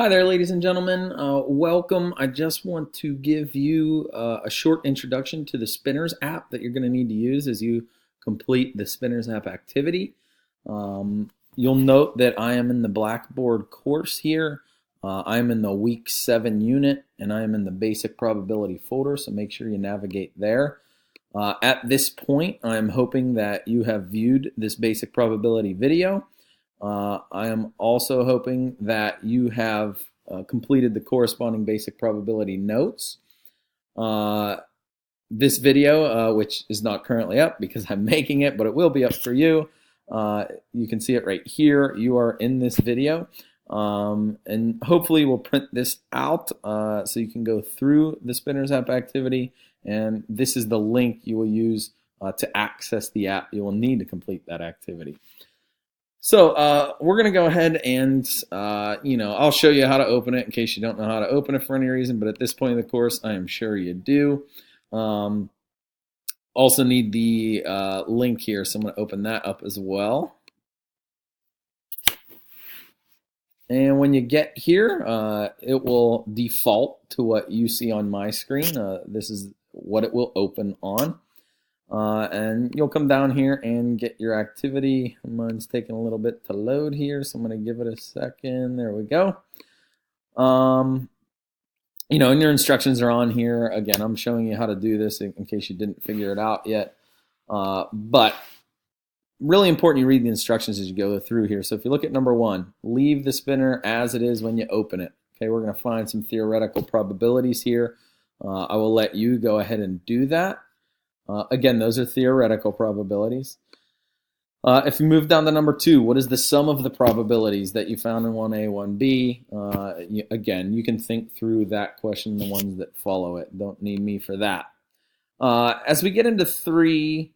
Hi there, ladies and gentlemen. Welcome. I just want to give you a short introduction to the Spinners app that you're going to need to use as you complete the Spinners app activity. You'll note that I am in the Blackboard course here. I'm in the week 7 unit, and I am in the basic probability folder, so make sure you navigate there. At this point, I'm hoping that you have viewed this basic probability video. I am also hoping that you have completed the corresponding basic probability notes. This video, which is not currently up because I'm making it, but it will be up for you. You can see it right here. You are in this video. And hopefully we'll print this out so you can go through the Spinners app activity. And this is the link you will use to access the app. You will need to complete that activity. So we're going to go ahead and, I'll show you how to open it in case you don't know how to open it for any reason, but at this point in the course, I am sure you do. Also need the link here, so I'm going to open that up as well. And when you get here, it will default to what you see on my screen. This is what it will open on. And you'll come down here and get your activity. Mine's taking a little bit to load here, so I'm going to give it a second. There we go. And your instructions are on here. Again, I'm showing you how to do this in case you didn't figure it out yet. But really important you read the instructions as you go through here. So if you look at number 1, leave the spinner as it is when you open it. Okay, we're going to find some theoretical probabilities here. I will let you go ahead and do that. Again, those are theoretical probabilities. If you move down to number 2, what is the sum of the probabilities that you found in 1A, 1B? Again, you can think through that question, the ones that follow it. Don't need me for that. As we get into 3,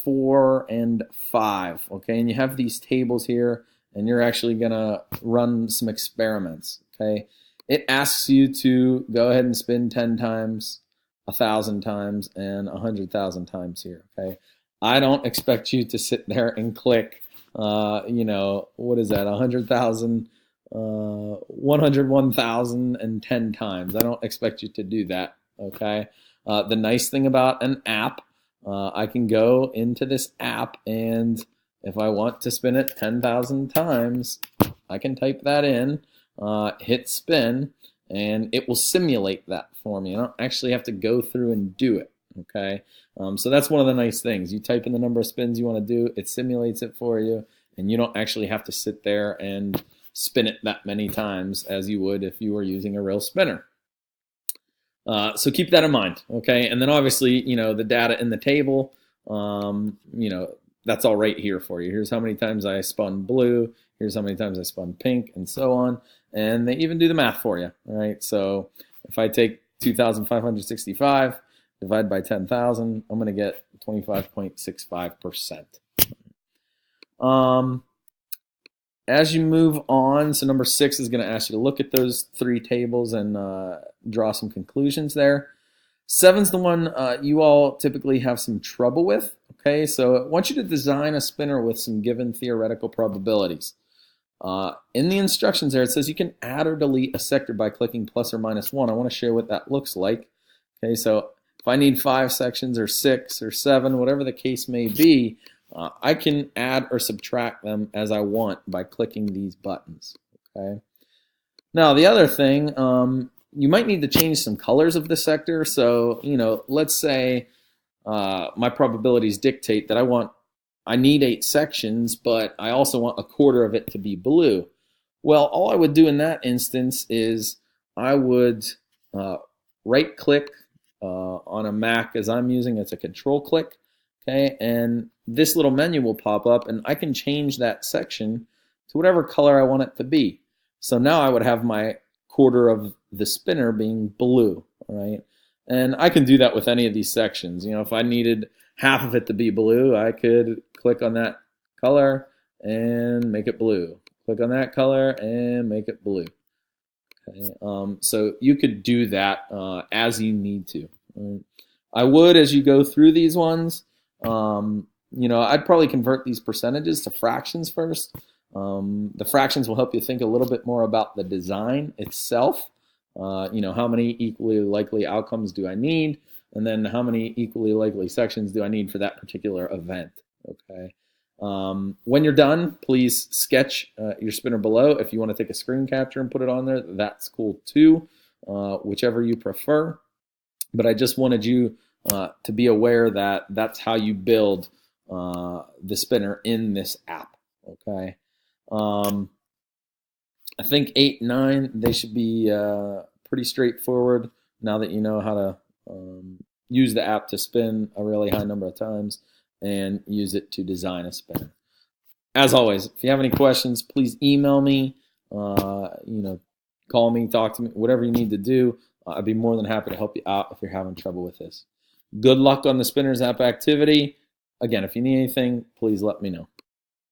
4, and 5, okay, and you have these tables here, and you're actually going to run some experiments, okay? It asks you to go ahead and spin 10 times, 1,000 times, and 100,000 times here, okay? I don't expect you to sit there and click, what is that, 100,000, 101,010 times. I don't expect you to do that, okay? The nice thing about an app, I can go into this app, and if I want to spin it 10,000 times, I can type that in, hit spin, and it will simulate that for me. I don't actually have to go through and do it, okay? So that's one of the nice things. You type in the number of spins you want to do, it simulates it for you, and you don't actually have to sit there and spin it that many times as you would if you were using a real spinner. So keep that in mind, okay? And then obviously, the data in the table, that's all right here for you. Here's how many times I spun blue, here's how many times I spun pink, and so on. And they even do the math for you, all right? So if I take 2,565, divide by 10,000, I'm going to get 25.65%. As you move on, so number 6 is going to ask you to look at those 3 tables and draw some conclusions there. 7's the one you all typically have some trouble with, okay? So I want you to design a spinner with some given theoretical probabilities. In the instructions there, it says you can add or delete a sector by clicking plus or minus 1. I want to show what that looks like. Okay, so if I need 5 sections or 6 or 7, whatever the case may be, I can add or subtract them as I want by clicking these buttons. Okay. Now the other thing, you might need to change some colors of the sector. So let's say my probabilities dictate that I need 8 sections, but I also want a quarter of it to be blue. Well, all I would do in that instance is I would right-click on a Mac as I'm using. It's a control click, okay? And this little menu will pop up, and I can change that section to whatever color I want it to be. So now I would have my quarter of the spinner being blue, all right? And I can do that with any of these sections. If I needed half of it to be blue, I could click on that color and make it blue. Click on that color and make it blue. Okay. So you could do that as you need to. I would, as you go through these ones, I'd probably convert these percentages to fractions first. The fractions will help you think a little bit more about the design itself. How many equally likely outcomes do I need? And then how many equally likely sections do I need for that particular event? Okay. When you're done, please sketch your spinner below. If you want to take a screen capture and put it on there, that's cool too, whichever you prefer. But I just wanted you to be aware that that's how you build the spinner in this app. Okay. I think 8, 9, they should be pretty straightforward now that you know how to use the app to spin a really high number of times and use it to design a spinner. As always, if you have any questions, please email me, call me, talk to me, whatever you need to do. I'd be more than happy to help you out if you're having trouble with this. Good luck on the Spinners app activity. Again, if you need anything, please let me know.